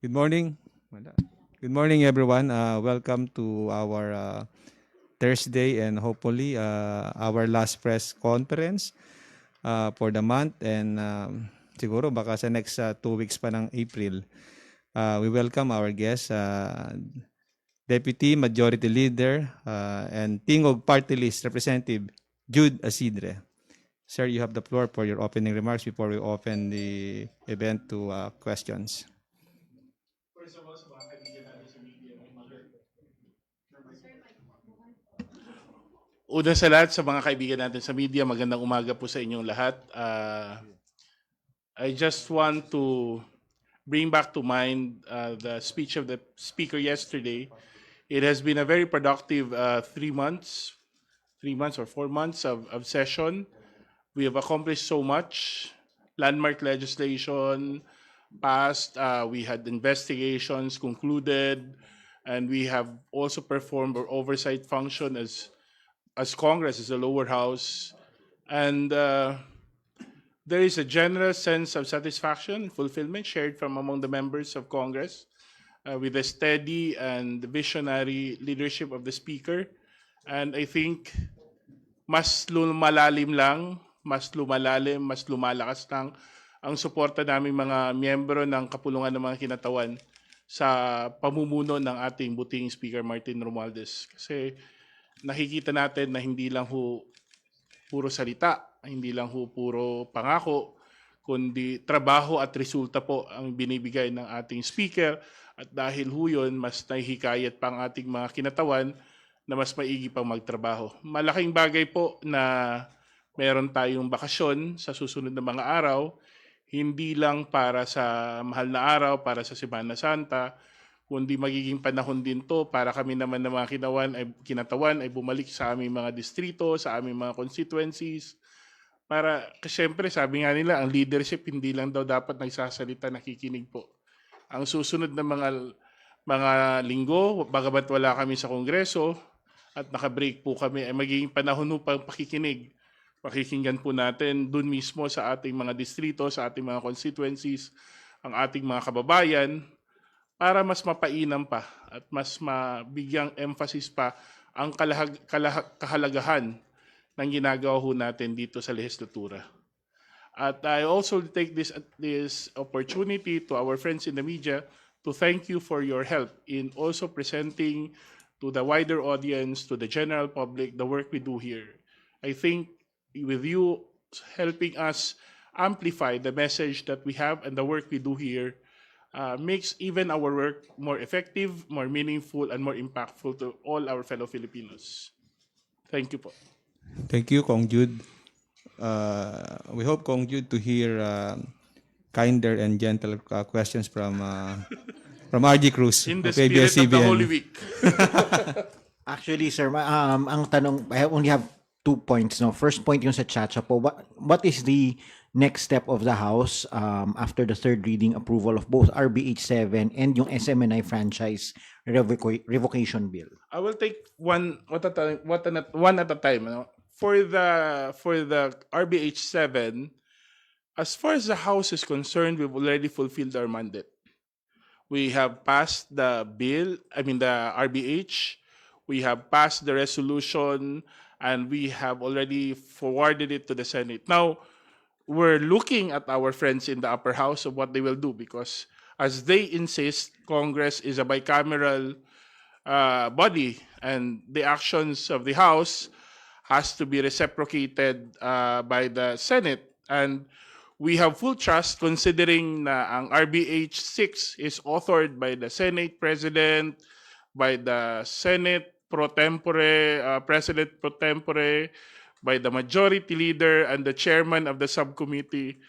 Good morning. Wala. Good morning, everyone. Welcome to our Thursday and hopefully our last press conference for the month. And siguro baka sa next 2 weeks pa ng April, we welcome our guest, Deputy Majority Leader and Tingog Party List Representative Jude Asidre. Sir, you have the floor for your opening remarks before we open the event to questions. Una sa lahat, sa mga kaibigan natin sa media, magandang umaga po sa inyong lahat. I just want to bring back to mind the speech of the speaker yesterday. It has been a very productive 3 months, 3 months or 4 months of session. We have accomplished so much. Landmark legislation passed, we had investigations concluded, and we have also performed our oversight function as Congress, as the lower house. And there is a general sense of satisfaction and fulfillment shared from among the members of Congress with the steady and visionary leadership of the Speaker. And I think mas lumalalim lang, mas lumalalim, mas lumalakas lang ang suporta naming mga miyembro ng kapulungan ng mga kinatawan sa pamumuno ng ating buting Speaker Martin Romualdez. Kasi nakikita natin na hindi lang ho puro salita, hindi lang ho puro pangako, kundi trabaho at resulta po ang binibigay ng ating speaker. At dahil ho yun, mas nahihikayat pa ang ating mga kinatawan na mas maigi pang magtrabaho. Malaking bagay po na meron tayong bakasyon sa susunod na mga araw, hindi lang para sa mahal na araw, para sa Semana Santa, kundi magiging panahon din to para kami naman ng mga kinatawan ay bumalik sa aming mga distrito, sa aming mga constituencies. Para, kasi syempre sabi nga nila, ang leadership hindi lang daw dapat nagsasalita, nakikinig po. Ang susunod na mga linggo, bagamat wala kami sa Kongreso at naka-break po kami, ay magiging panahon po pang pakikinig. Pakikinggan po natin dun mismo sa ating mga distrito, sa ating mga constituencies, ang ating mga kababayan, para mas mapainam pa at mas mabigyang emphasis pa ang kahalagahan ng ginagawa ho natin dito sa legislatura. At I also take this opportunity to our friends in the media to thank you for your help in also presenting to the wider audience, to the general public, the work we do here. I think with you helping us amplify the message that we have and the work we do here, makes even our work more effective, more meaningful, and more impactful to all our fellow Filipinos. Thank you po. Thank you, Kong Jude. We hope, Kong Jude, to hear kinder and gentle questions from RG Cruz In the of spirit of the ABS-CBN. Holy Week. Actually, sir, ang tanong, I only have 2 points. No? First point yung sa Chacha po. What is the next step of the House after the third reading approval of both RBH 7 and yung SMNI franchise revocation bill? I will take one at a time. No? For the RBH 7, as far as the House is concerned, we've already fulfilled our mandate. We have passed the bill, the RBH. We have passed the resolution, and we have already forwarded it to the Senate. Now, we're looking at our friends in the upper house of what they will do, because as they insist, Congress is a bicameral body, and the actions of the House has to be reciprocated by the Senate. And we have full trust, considering na ang RBH 6 is authored by the Senate President, by the Senate pro tempore, President pro tempore, by the Majority Leader and the Chairman of the subcommittee.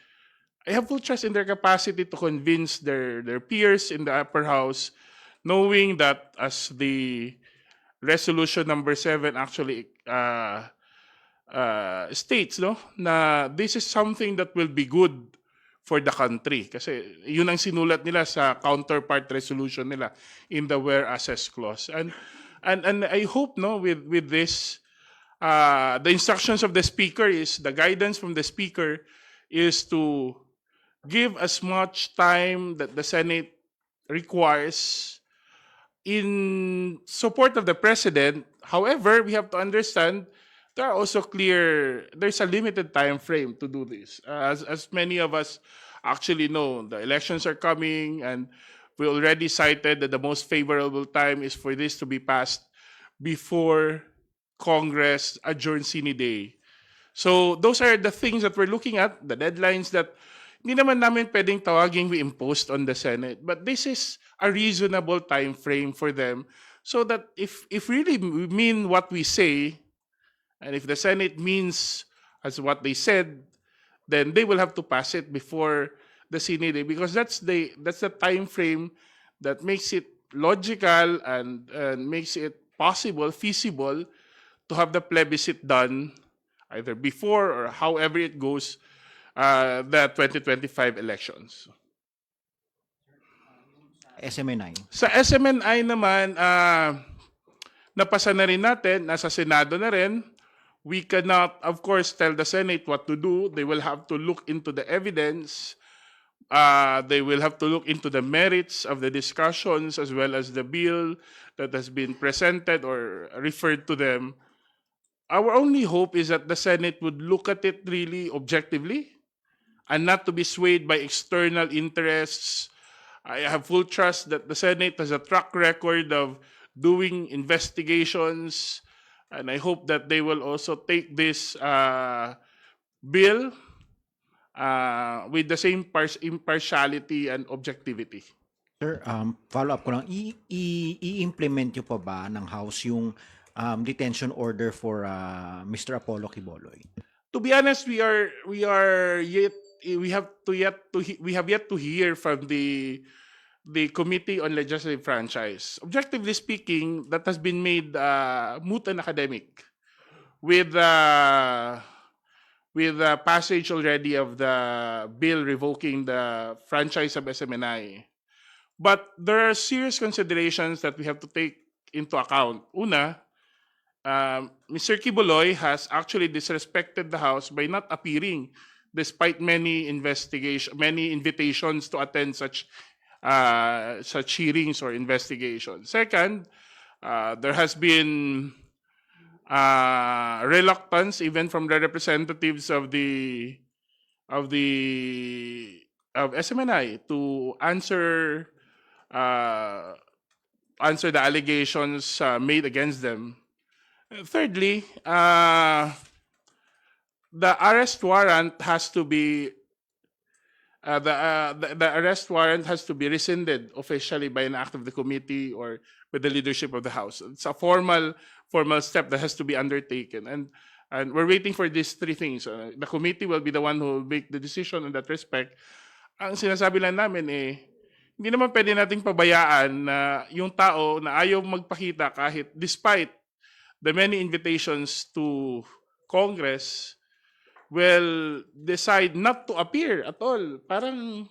I have full trust in their capacity to convince their peers in the upper house, knowing that as the resolution number 7 actually states, no, na this is something that will be good for the country. Kasi yun ang sinulat nila sa counterpart resolution nila in the whereas clause. And I hope, no, with this, the instructions of the speaker is, the guidance from the speaker is to give as much time that the Senate requires in support of the president. However, we have to understand there are also there's a limited time frame to do this. As many of us actually know, the elections are coming, and we already cited that the most favorable time is for this to be passed before Congress adjourns sine day. So those are the things that we're looking at, the deadlines that hindi naman namin pwedeng tawagin we imposed on the Senate. But this is a reasonable time frame for them so that if really we mean what we say, and if the Senate means as what they said, then they will have to pass it before the Senate Day, because that's the time frame that makes it logical and makes it possible, feasible to have the plebiscite done either before or however it goes the 2025 elections. SMNI. Sa SMNI naman, napasa na rin natin, nasa Senado na rin. We cannot, of course, tell the Senate what to do. They will have to look into the evidence. They will have to look into the merits of the discussions as well as the bill that has been presented or referred to them. Our only hope is that the Senate would look at it really objectively and not to be swayed by external interests. I have full trust that the Senate has a track record of doing investigations, and I hope that they will also take this bill with the same impartiality and objectivity. Sir, follow-up ko lang, i-implement nyo pa ba ng House yung detention order for Mr. Apollo Quiboloy? To be honest, we have yet to hear from the Committee on Legislative Franchise. Objectively speaking, that has been made moot and academic with the passage already of the bill revoking the franchise of SMNI. But there are serious considerations that we have to take into account. Una, Mr. Quiboloy has actually disrespected the House by not appearing despite many invitations to attend such hearings or investigations. Second, there has been reluctance even from the representatives of SMNI to answer the allegations made against them. Thirdly, the arrest warrant has to be the arrest warrant has to be rescinded officially by an act of the committee or with the leadership of the House. It's a formal step that has to be undertaken, and we're waiting for these three things. The committee will be the one who will make the decision in that respect. Ang sinasabi lang namin hindi naman pwede nating pabayaan na yung tao na ayaw magpakita kahit despite the many invitations to Congress will decide not to appear at all. Parang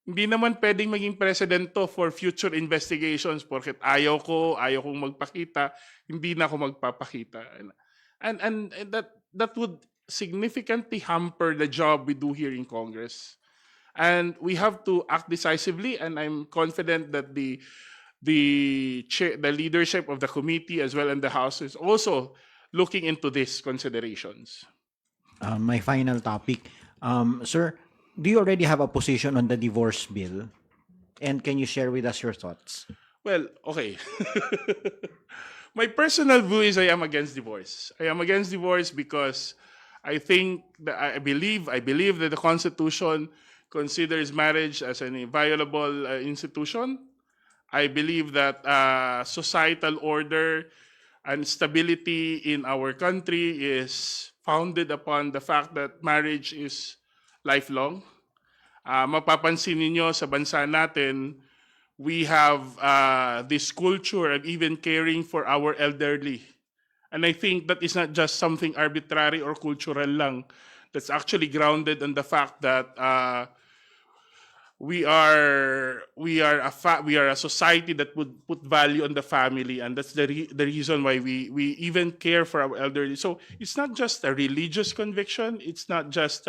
hindi naman pwedeng maging president to for future investigations porket ayaw kong magpakita, hindi na ako magpapakita. And that would significantly hamper the job we do here in Congress. And we have to act decisively, and I'm confident that the leadership of the committee as well in the House is also looking into these considerations. My final topic. Sir, do you already have a position on the divorce bill? And can you share with us your thoughts? Well, okay. My personal view is I am against divorce. I am against divorce because I believe that the Constitution considers marriage as an inviolable institution. I believe that societal order and stability in our country is founded upon the fact that marriage is lifelong. Mapapansin ninyo sa bansa natin, we have this culture of even caring for our elderly. And I think that is not just something arbitrary or cultural lang. That's actually grounded on the fact that we are a society that would put value on the family, and that's the reason why we even care for our elderly. So it's not just a religious conviction. It's not just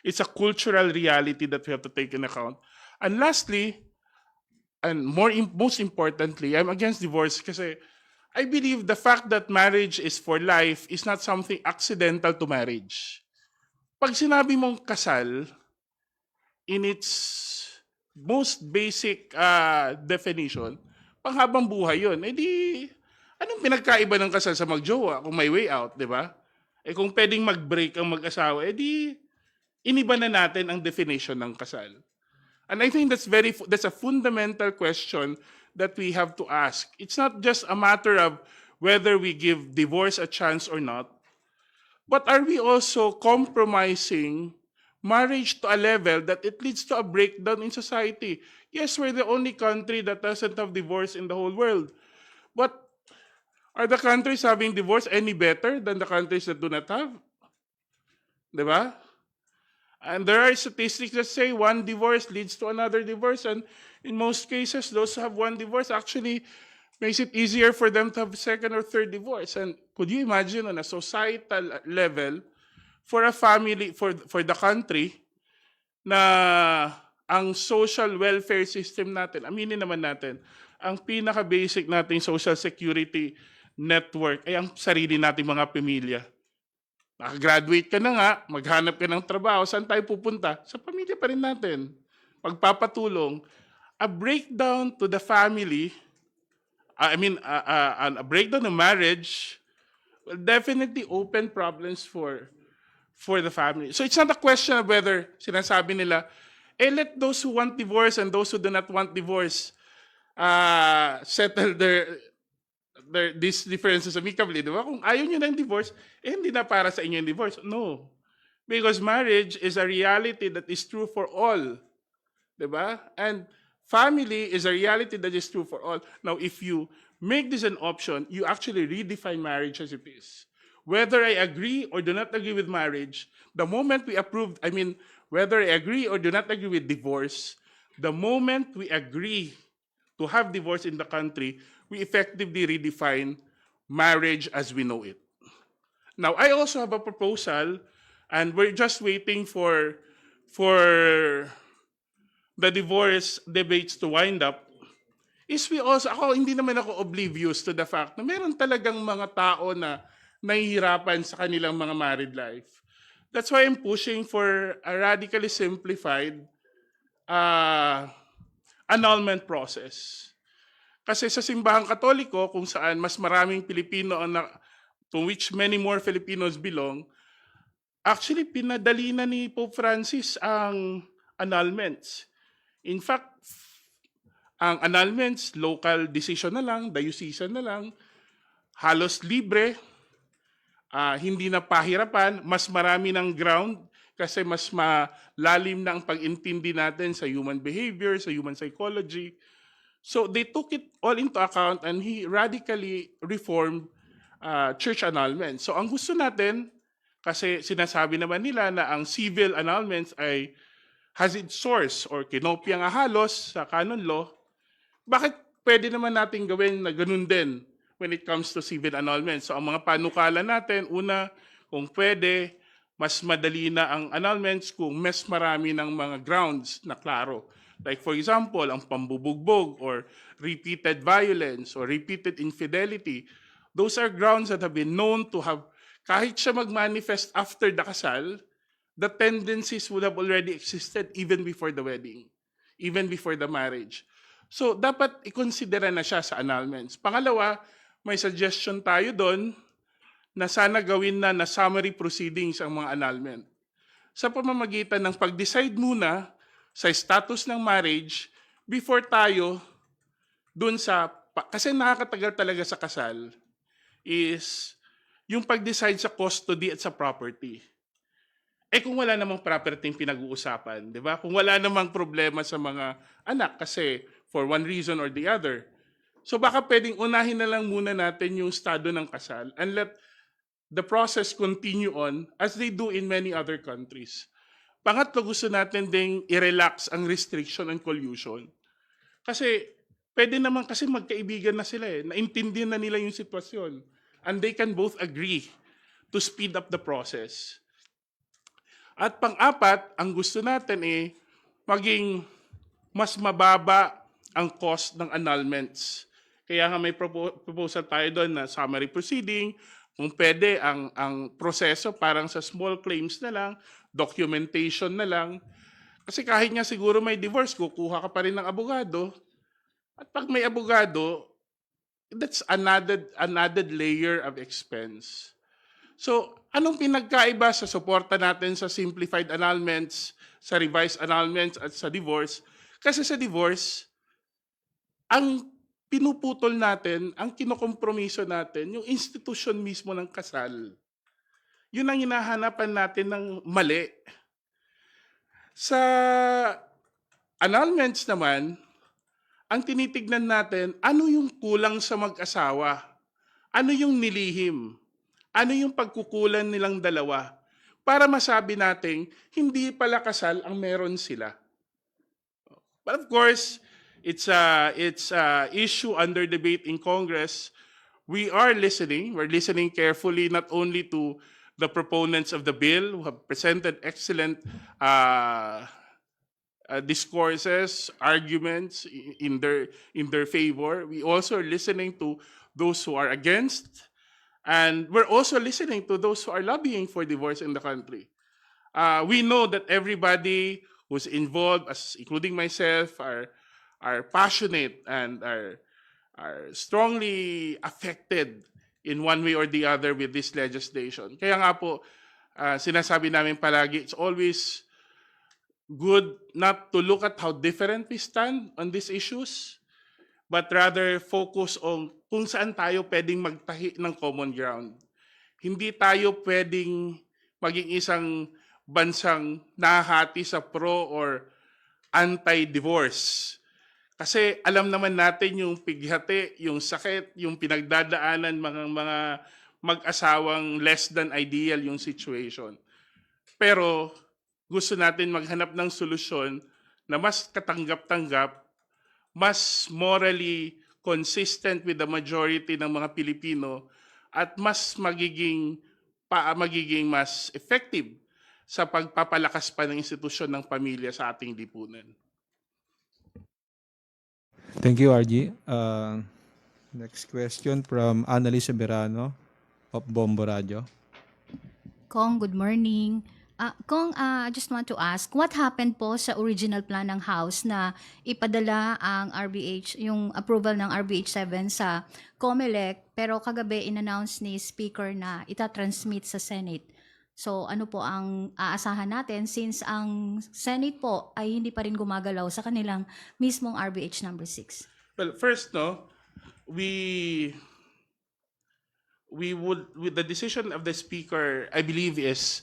it's a cultural reality that we have to take in account. And lastly, and most importantly, I'm against divorce kasi I believe the fact that marriage is for life is not something accidental to marriage. Pag sinabi mong kasal, in its most basic definition, panghabang buhay yun. Eh di, anong pinagkaiba ng kasal sa magjowa kung may way out, di ba? Eh kung pwedeng mag-break ang mag-asawa, eh di, iniba na natin ang definition ng kasal. And I think that's a fundamental question that we have to ask. It's not just a matter of whether we give divorce a chance or not, but are we also compromising marriage to a level that it leads to a breakdown in society? Yes, we're the only country that doesn't have divorce in the whole world. But are the countries having divorce any better than the countries that do not have? Diba? And there are statistics that say one divorce leads to another divorce. And in most cases, those who have one divorce actually makes it easier for them to have second or third divorce. And could you imagine on a societal level, for a family, for the country, na ang social welfare system natin, aminin naman natin, ang pinaka-basic nating social security network ay ang sarili nating mga pamilya. Nakagraduate ka na nga, maghanap ka ng trabaho, saan tayo pupunta? Sa pamilya pa rin natin. Pagpapatulong, a breakdown to the family, a breakdown of marriage will definitely open problems for the family. So it's not a question of whether sinasabi nila, let those who want divorce and those who do not want divorce settle these differences amicably, di ba? Kung ayaw nyo ng divorce, hindi na para sa inyo yung divorce. No. Because marriage is a reality that is true for all. Di ba? And family is a reality that is true for all. Now, if you make this an option, you actually redefine marriage as it is. Whether I agree or do not agree with marriage, the moment we whether I agree or do not agree with divorce, the moment we agree to have divorce in the country, we effectively redefine marriage as we know it. Now, I also have a proposal, and we're just waiting for the divorce debates to wind up, hindi naman ako oblivious to the fact na meron talagang mga tao na nahihirapan sa kanilang mga married life. That's why I'm pushing for a radically simplified annulment process. Kasi sa simbahang Katoliko, kung saan mas maraming Pilipino to which many more Filipinos belong, actually pinadali na ni Pope Francis ang annulments. In fact, ang annulments, local decision na lang, diocesan na lang, halos libre, hindi na pahirapan, mas marami ng ground kasi mas malalim na ang pag-intindi natin sa human behavior, sa human psychology. So they took it all into account and he radically reformed church annulments. So ang gusto natin, kasi sinasabi naman nila na ang civil annulments has its source or kinopya nga halos sa canon law, bakit pwede naman natin gawin na ganun din when it comes to civil annulments? So ang mga panukala natin, una, kung pwede, mas madali na ang annulments kung mas marami ng mga grounds na klaro. Like for example, ang pambubugbog or repeated violence or repeated infidelity, those are grounds that have been known to have, kahit siya mag-manifest after the kasal, the tendencies would have already existed even before the wedding, even before the marriage. So dapat i-considera na siya sa annulments. Pangalawa, may suggestion tayo doon na sana gawin na summary proceedings ang mga annulment. Sa pamamagitan ng pag-decide muna sa status ng marriage before tayo dun kasi nakakatagal talaga sa kasal is yung pag-decide sa custody at sa property. Kung wala namang property yung pinag-uusapan, di ba? Kung wala namang problema sa mga anak kasi for one reason or the other. So baka pwedeng unahin na lang muna natin yung estado ng kasal and let the process continue on as they do in many other countries. Pangatlo, gusto natin ding i-relax ang restriction and collusion. Kasi pwede naman kasi magkaibigan na sila naintindihan na nila yung sitwasyon. And they can both agree to speed up the process. At pang-apat, ang gusto natin maging mas mababa ang cost ng annulments. Kaya nga may proposal tayo doon na summary proceeding, kung pwede ang proseso parang sa small claims na lang, documentation na lang. Kasi kahit nga siguro may divorce, kukuha ka pa rin ng abogado. At pag may abogado, that's another layer of expense. So, anong pinagkaiba sa suporta natin sa simplified annulments, sa revised annulments at sa divorce? Kasi sa divorce, ang pinuputol natin, ang kinokompromiso natin, yung institusyon mismo ng kasal. Yun ang hinahanapan natin ng mali. Sa annulments naman, ang tinitignan natin, ano yung kulang sa mag-asawa? Ano yung nilihim? Ano yung pagkukulan nilang dalawa? Para masabi natin, hindi pala kasal ang meron sila. But of course, it's a issue under debate in Congress. We are listening. We're listening carefully not only to the proponents of the bill who have presented excellent discourses, arguments in their favor. We also are listening to those who are against, and we're also listening to those who are lobbying for divorce in the country. We know that everybody who's involved, including myself, are passionate and are strongly affected in one way or the other with this legislation. Kaya nga po, sinasabi namin palagi, it's always good not to look at how different we stand on these issues, but rather focus on kung saan tayo pwedeng magtahi ng common ground. Hindi tayo pwedeng maging isang bansang nahati sa pro or anti-divorce. Kasi alam naman natin yung pighati, yung sakit, yung pinagdadaanan mga mag-asawang less than ideal yung situation. Pero gusto natin maghanap ng solusyon na mas katanggap-tanggap, mas morally consistent with the majority ng mga Pilipino, at mas magiging mas effective sa pagpapalakas pa ng institusyon ng pamilya sa ating lipunan. Thank you, RG. Next question from Annalise Berano of Bombo Radio. Kong, good morning. Kong, I just want to ask, what happened po sa original plan ng House na ipadala ang RBH, yung approval ng RBH 7 sa COMELEC, pero kagabi in-announce ni Speaker na itatransmit sa Senate. So ano po ang aasahan natin since ang Senate po ay hindi pa rin gumagalaw sa kanilang mismong RBH number 6? Well, first, we would, with the decision of the Speaker, I believe, is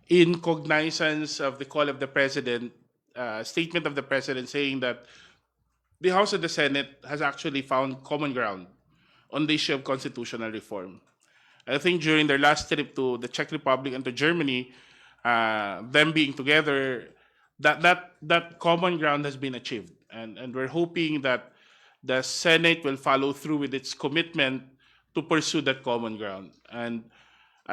in cognizance of the call of the President, statement of the President saying that the House and the Senate has actually found common ground on the issue of constitutional reform. I think during their last trip to the Czech Republic and to Germany, them being together, that common ground has been achieved. And we're hoping that the Senate will follow through with its commitment to pursue that common ground. And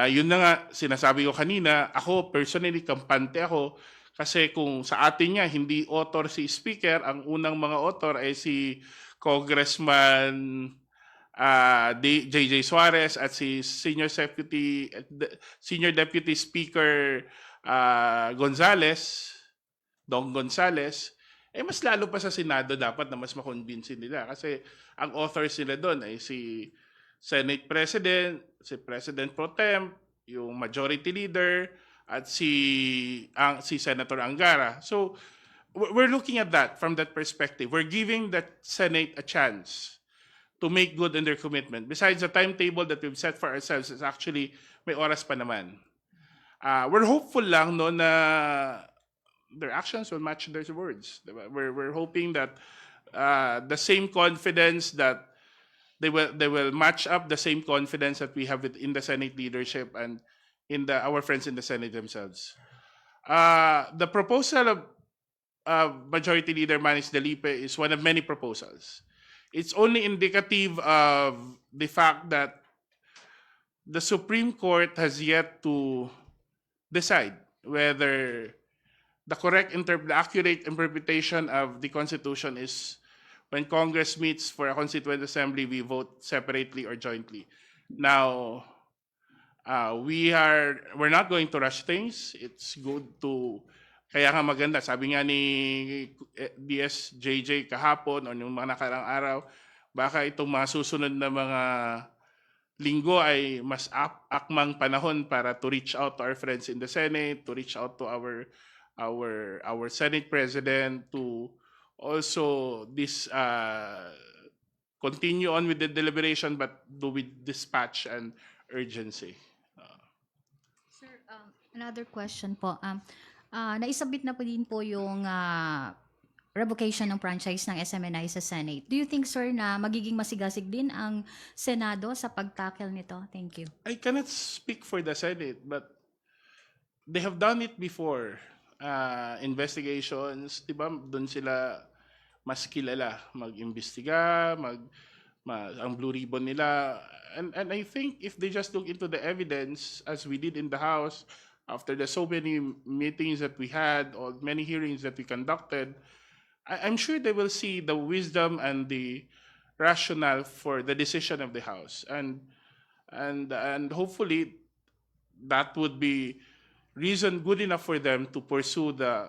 yun na nga, sinasabi ko kanina, ako personally, kampante ako, kasi kung sa atin nga, hindi author si Speaker, ang unang mga author ay si Congressman JJ Suarez at si Senior Deputy Speaker Dong Gonzales, mas lalo pa sa Senado dapat na mas makonvince nila. Kasi ang authors nila doon ay si Senate President, si President Pro Tem, yung Majority Leader, at si Senator Angara. So we're looking at that from that perspective. We're giving that Senate a chance to make good on their commitment. Besides, the timetable that we've set for ourselves is actually may oras pa naman. We're hopeful lang na their actions will match their words. We're hoping that the same confidence that they will match up the same confidence that we have in the Senate leadership and in our friends in the Senate themselves. The proposal of Majority Leader Manis Dalipe is one of many proposals. It's only indicative of the fact that the Supreme Court has yet to decide whether the accurate interpretation of the Constitution is when Congress meets for a constituent assembly, we vote separately or jointly. Now, we're not going to rush things. It's good to, kaya nga maganda, sabi nga ni DSJJ kahapon o nung mga nakarang araw, baka itong mga susunod na mga linggo ay mas akmang panahon para to reach out to our friends in the Senate, to reach out to our Senate President, to also continue on with the deliberation, but do with dispatch and urgency. Sir, another question po. Naisabit na po din po yung revocation ng franchise ng SMNI sa Senate. Do you think, sir, na magiging masigasig din ang Senado sa pagtackle nito? Thank you. I cannot speak for the Senate, but they have done it before. Investigations, di ba? Doon sila mas kilala mag-imbestiga, ang blue ribbon nila. And I think if they just look into the evidence, as we did in the House, after the so many meetings that we had, or many hearings that we conducted, I'm sure they will see the wisdom and the rationale for the decision of the House. And hopefully that would be reason good enough for them to pursue the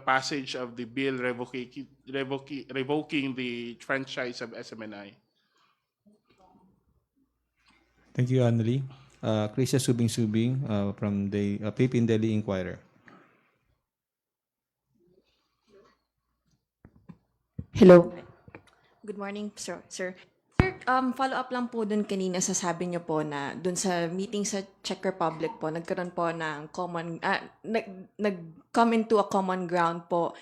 passage of the bill revoking the franchise of SMNI. Thank you, Annalie. Chrisia Subing from the Philippine Daily Inquirer. Hello. Good morning, sir. Sir, follow up lang po dun kanina sa sabi niyo po na dun sa meeting sa Czech Republic po, nagkaroon po ng nag-come into a common ground po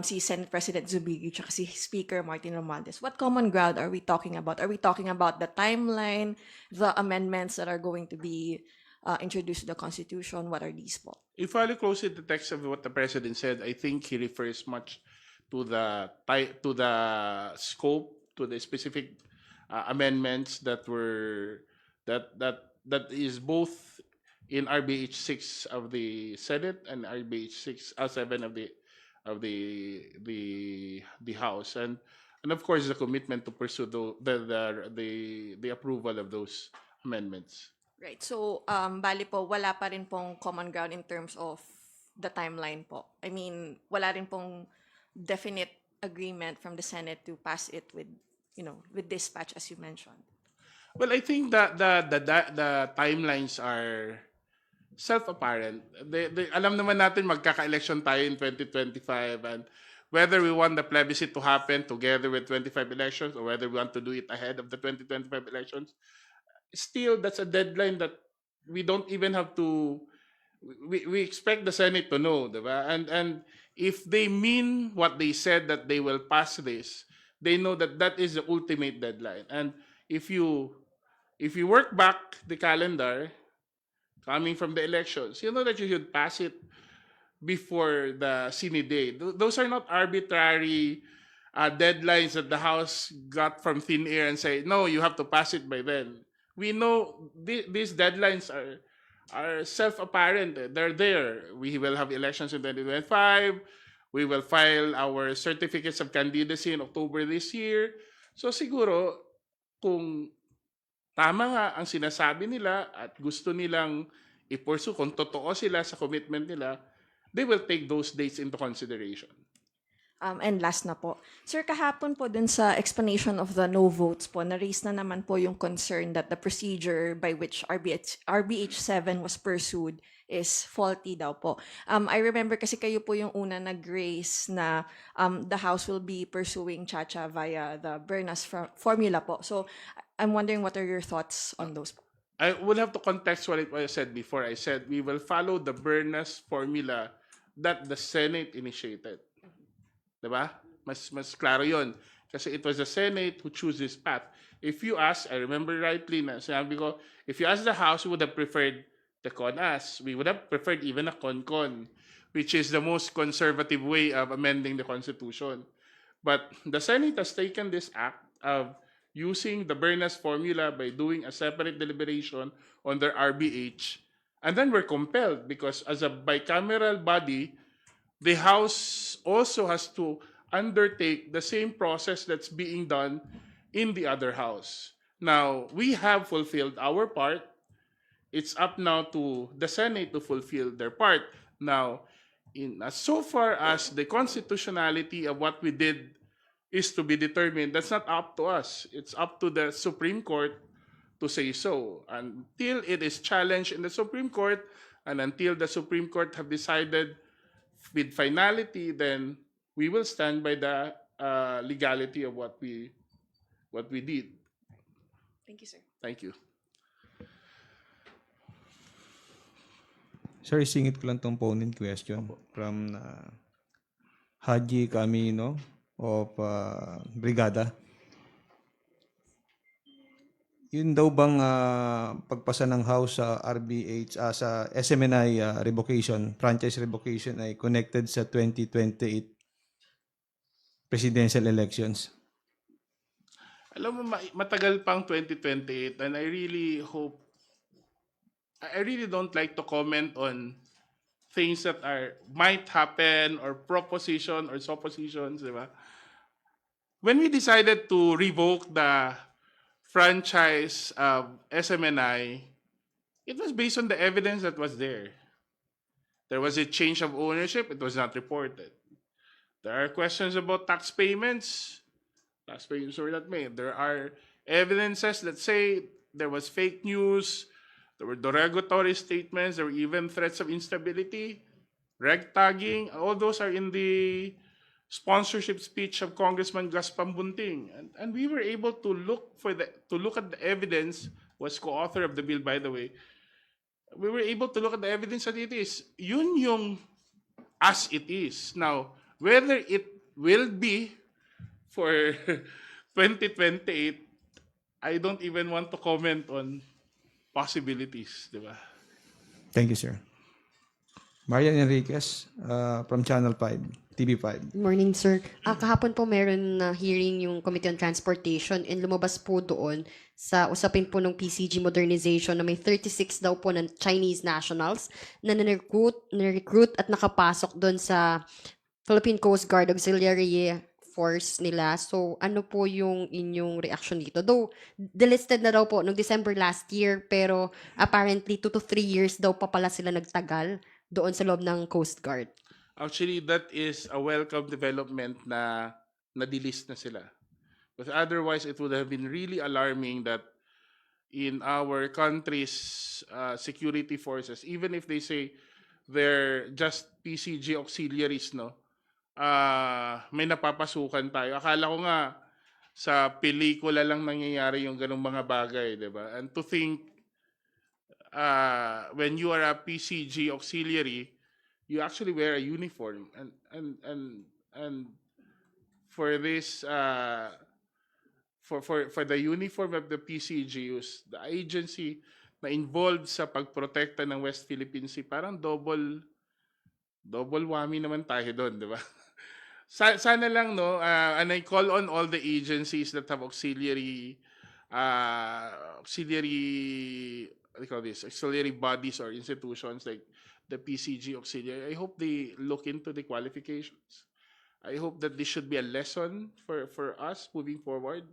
si Senate President Zubiri at si Speaker Martin Romualdez. What common ground are we talking about? Are we talking about the timeline, the amendments that are going to be introduced to the Constitution? What are these po? If I look closely at the text of what the President said, I think he refers much to the scope, to the specific amendments that is both in RBH 6 of the Senate and RBH 7 of the House, and of course the commitment to pursue the approval of those amendments. Right. So, bali po, wala pa rin pong common ground in terms of the timeline po. I mean, wala rin pong definite agreement from the Senate to pass it with dispatch, as you mentioned. Well, I think that the timelines are self-apparent. Alam naman natin magkaka-election tayo in 2025, and whether we want the plebiscite to happen together with 25 elections or whether we want to do it ahead of the 2025 elections, still that's a deadline that we don't even have to. We expect the Senate to know, diba? And if they mean what they said, that they will pass this, they know that that is the ultimate deadline. And if you work back the calendar coming from the elections, you know that you should pass it before the sine day. Those are not arbitrary deadlines that the House got from thin air and say, no, you have to pass it by then. We know these deadlines are self-apparent. They're there. We will have elections in 2025. We will file our certificates of candidacy in October this year. So siguro, kung tama nga ang sinasabi nila at gusto nilang i-pursue, kung totoo sila sa commitment nila, they will take those dates into consideration. And last na po. Sir, kahapon po dun sa explanation of the no votes po, na-raise na naman po yung concern that the procedure by which RBH 7 was pursued is faulty daw po. I remember kasi kayo po yung una nag-raise na the House will be pursuing Chacha via the Bernas formula po. So, I'm wondering what are your thoughts on those po? I would have to contextualize what I said before. I said we will follow the Bernas formula that the Senate initiated. Diba? Mas klaro yon. Kasi it was the Senate who chose this path. If you ask, I remember rightly na sinabi ko, if you ask the House, we would have preferred the CONAS. We would have preferred even a CONCON, which is the most conservative way of amending the Constitution. But the Senate has taken this act of using the Bernas formula by doing a separate deliberation on their RBH. And then we're compelled because as a bicameral body, the House also has to undertake the same process that's being done in the other house. Now, we have fulfilled our part. It's up now to the Senate to fulfill their part. Now, so far as the constitutionality of what we did is to be determined, that's not up to us. It's up to the Supreme Court to say so. Until it is challenged in the Supreme Court, and until the Supreme Court have decided with finality, then we will stand by the legality of what we did. Thank you, sir. Thank you. Sir, isingit ko lang tong phone-in question from Haji Camino of Brigada. Yun daw bang pagpasa ng House sa RBH, sa SMNI revocation, franchise revocation ay connected sa 2028 presidential elections? Alam mo, matagal pang 2028, and I really don't like to comment on things that might happen, or proposition or suppositions, di ba? When we decided to revoke the franchise of SMNI, it was based on the evidence that was there. There was a change of ownership, it was not reported. There are questions about tax payments were not made. There are evidences that say there was fake news, there were derogatory statements, there were even threats of instability, reg tagging. All those are in the sponsorship speech of Congressman Gus Pambunting, and we were able to look at the evidence. Was co-author of the bill, by the way. We were able to look at the evidence that it is yun yung as it is. Now, whether it will be for 2028, I don't even want to comment on possibilities, di ba? Thank you, sir. Marian Enriquez from Channel 5, TV5. Good morning, sir. Kahapon po meron na hearing yung Committee on Transportation, and lumabas po doon sa usapin po ng PCG modernization na may 36 daw po ng Chinese nationals na na-recruit at nakapasok doon sa Philippine Coast Guard Auxiliary Force nila. So, ano po yung inyong reaction dito? Though, delisted na daw po noong December last year, pero apparently 2 to 3 years daw pa pala sila nagtagal doon sa loob ng Coast Guard. Actually, that is a welcome development na na-delist na sila. But otherwise, it would have been really alarming that in our country's security forces, even if they say they're just PCG auxiliaries, no, may napapasukan tayo. Akala ko nga sa pelikula lang nangyayari yung ganung mga bagay, di ba? And to think, when you are a PCG auxiliary, you actually wear a uniform, and for this for the uniform of the PCGs, the agency na involved sa pagprotekta ng West Philippine Sea, parang double whammy naman tayo doon, di ba? Sana lang, no, and I call on all the agencies that have auxiliary bodies or institutions like the PCG auxiliary. I hope they look into the qualifications. I hope that this should be a lesson for us moving forward,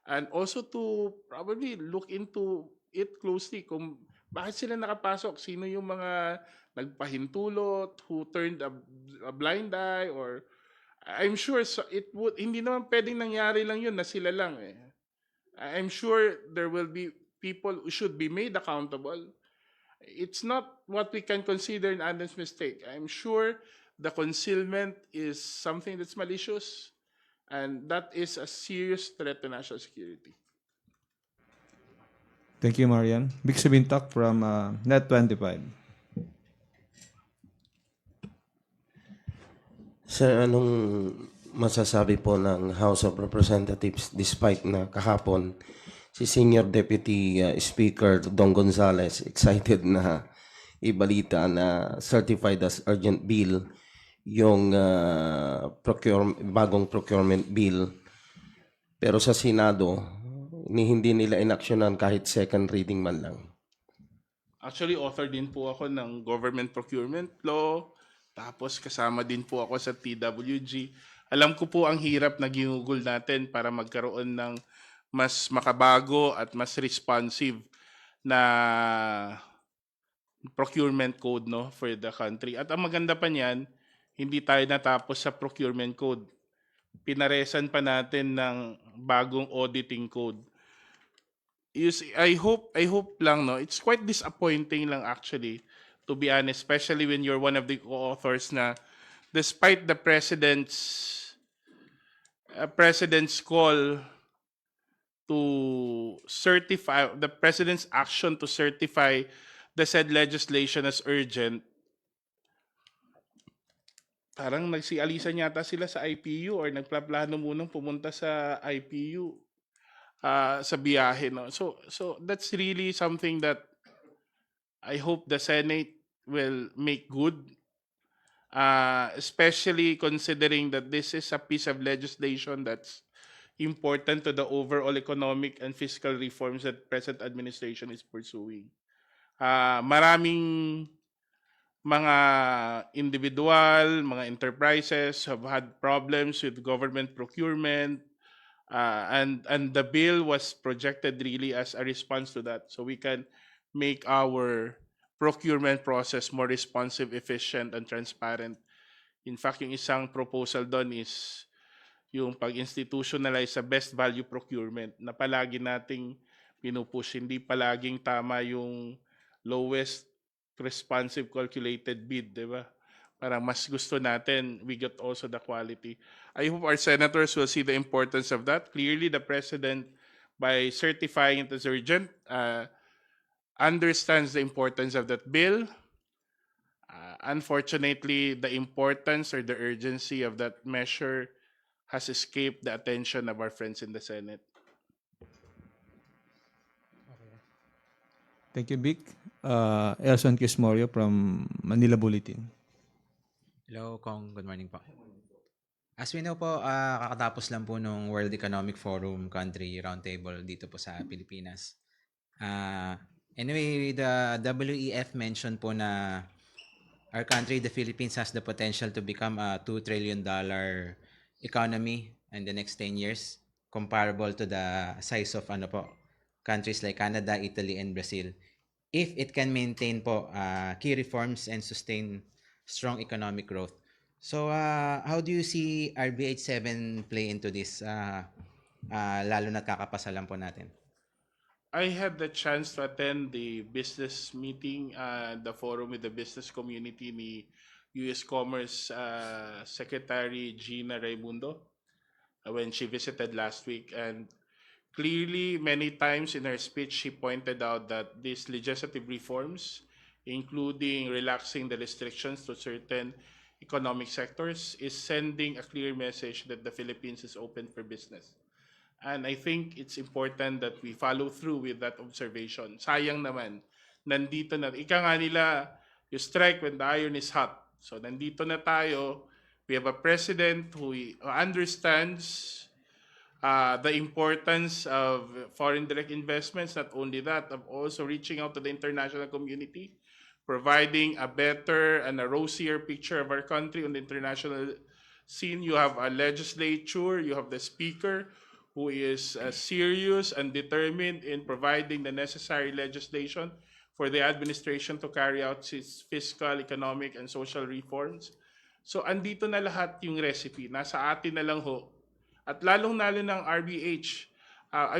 and also to probably look into it closely kung bakit sila nakapasok, sino yung mga nagpahintulot, who turned a blind eye, or I'm sure hindi naman pwedeng nangyari lang yun na sila lang eh. I'm sure there will be people who should be made accountable. It's not what we can consider an honest mistake. I'm sure the concealment is something that's malicious, and that is a serious threat to national security. Thank you, Marian. Big Sabintak from Net25. Sir, anong masasabi po ng House of Representatives despite na kahapon si Senior Deputy Speaker Don Gonzales excited na ibalita na certified as urgent bill yung bagong procurement bill, pero sa Senado hindi nila inaksyonan kahit second reading man lang? Actually, author din po ako ng government procurement law. Tapos kasama din po ako sa TWG. Alam ko po ang hirap na ginugol natin para magkaroon ng mas makabago at mas responsive na procurement code, no, for the country. At ang maganda pa niyan, hindi tayo natapos sa procurement code. Pinaresan pa natin ng bagong auditing code. I hope lang, no, it's quite disappointing lang actually, to be honest, especially when you're one of the co-authors na despite the president's call to certify, the president's action to certify the said legislation as urgent, parang nagsialisan yata sila sa IPU or nagplaplano munang pumunta sa IPU sa biyahe, no. So that's really something that I hope the Senate will make good, especially considering that this is a piece of legislation that's important to the overall economic and fiscal reforms that present administration is pursuing. Maraming mga individual, mga enterprises have had problems with government procurement, and the bill was projected really as a response to that, so we can make our procurement process more responsive, efficient, and transparent. In fact, yung isang proposal doon is yung pag-institutionalize sa best value procurement na palagi nating pinupush. Hindi palaging tama yung lowest responsive calculated bid, di ba? Parang mas gusto natin, we get also the quality. I hope our senators will see the importance of that. Clearly, the president, by certifying it as urgent, understands the importance of that bill. Unfortunately, the importance or the urgency of that measure has escaped the attention of our friends in the Senate. Thank you, Vic. Elson Quismorio from Manila Bulletin. Hello, Kong. Good morning po. As we know po, kakatapos lang po nung World Economic Forum Country Roundtable dito po sa Pilipinas. Anyway, the WEF mentioned po na our country, the Philippines, has the potential to become a $2 trillion economy in the next 10 years, comparable to the size of countries like Canada, Italy, and Brazil, if it can maintain po key reforms and sustain strong economic growth. So, how do you see RBH 7 play into this, lalo na kakapasa lang po natin? I had the chance to attend the business meeting, the forum with the business community ni U.S. Commerce Secretary Gina Raimundo when she visited last week. And clearly, many times in her speech, she pointed out that these legislative reforms, including relaxing the restrictions to certain economic sectors, is sending a clear message that the Philippines is open for business. And I think it's important that we follow through with that observation. Sayang naman, nandito na, ika nga nila, you strike when the iron is hot. So nandito na tayo, we have a president who understands the importance of foreign direct investments, not only that, of also reaching out to the international community, providing a better and a rosier picture of our country on the international scene. You have a legislature, you have the speaker who is serious and determined in providing the necessary legislation for the administration to carry out its fiscal, economic, and social reforms. So andito na lahat yung recipe, nasa atin na lang ho. At lalong-lalo ng RBH,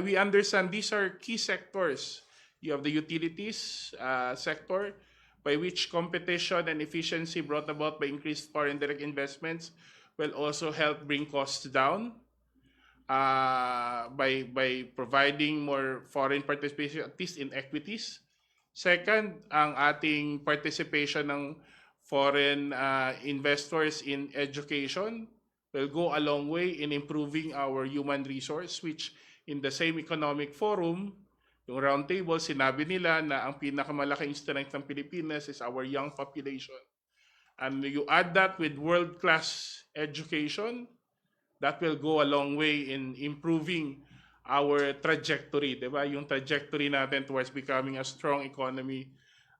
we understand these are key sectors. You have the utilities sector, by which competition and efficiency brought about by increased foreign direct investments will also help bring costs down by providing more foreign participation, at least in equities. Second, ang ating participation ng foreign investors in education will go a long way in improving our human resource, which in the same economic forum, yung roundtable, sinabi nila na ang pinakamalaking strength ng Pilipinas is our young population. And you add that with world-class education, that will go a long way in improving our trajectory, di ba? Yung trajectory natin towards becoming a strong economy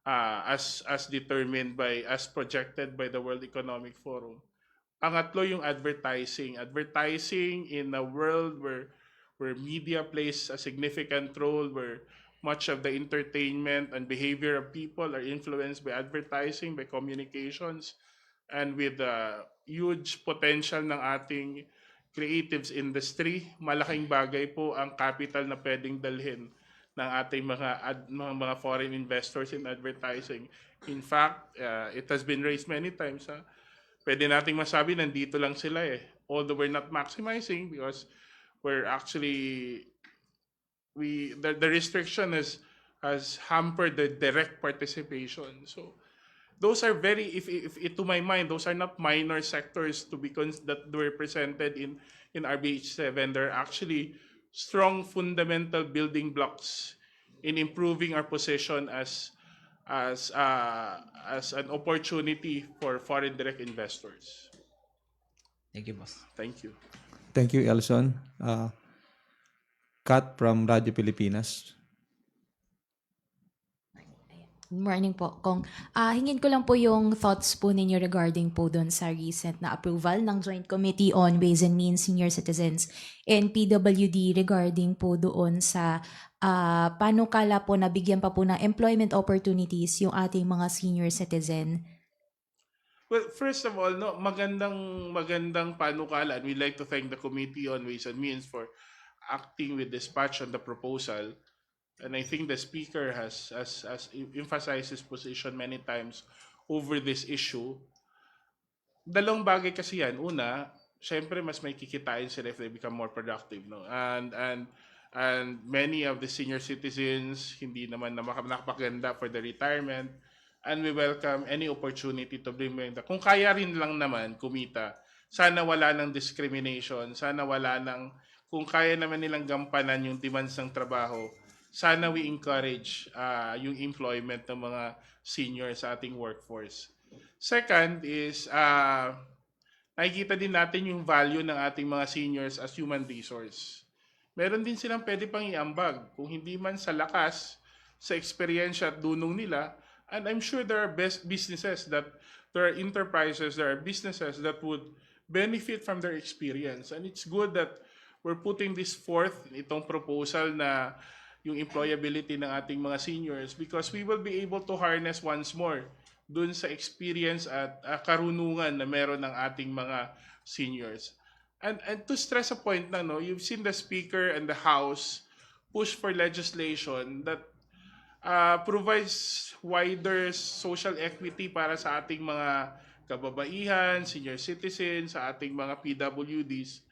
as determined by, as projected by the World Economic Forum. Pangatlo yung advertising. Advertising in a world where media plays a significant role, where much of the entertainment and behavior of people are influenced by advertising, by communications, and with the huge potential ng ating creatives industry, malaking bagay po ang capital na pwedeng dalhin ng ating mga foreign investors in advertising. In fact, it has been raised many times. Pwede nating masabi nandito lang sila eh. Although we're not maximizing because we're actually the restriction has hampered the direct participation. So those are very, if to my mind, those are not minor sectors to be that were presented in RBH 7. They're actually strong fundamental building blocks in improving our position as an opportunity for foreign direct investors. Thank you, boss. Thank you. Thank you, Elson. Kat from Radyo Pilipinas. Good morning po, Kong. Hingin ko lang po yung thoughts po ninyo regarding po doon sa recent na approval ng Joint Committee on Ways and Means, Senior Citizens, and PWD regarding po doon sa panukala po na bigyan pa po ng employment opportunities yung ating mga senior citizen. Well, first of all, no, magandang panukala, and we'd like to thank the Committee on Ways and Means for acting with dispatch on the proposal. And I think the Speaker has emphasized his position many times over this issue. Dalawang bagay kasi yan. Una, syempre mas may kikitain sila if they become more productive, no? And many of the senior citizens hindi naman na nakapaganda for the retirement, and we welcome any opportunity to bring them. Kung kaya rin lang naman kumita, sana wala ng discrimination, sana wala ng, kung kaya naman nilang gampanan yung demands ng trabaho, sana we encourage yung employment ng mga seniors sa ating workforce. Second is, nakikita din natin yung value ng ating mga seniors as human resource. Meron din silang pwede pang iambag, kung hindi man sa lakas, sa experience at dunong nila, and I'm sure there are businesses there are enterprises, there are businesses that would benefit from their experience. And it's good that we're putting this forth, itong proposal na yung employability ng ating mga seniors, because we will be able to harness once more dun sa experience at karunungan na meron ng ating mga seniors. And to stress a point na, no, you've seen the Speaker and the House push for legislation that provides wider social equity para sa ating mga kababaihan, senior citizens, sa ating mga PWDs.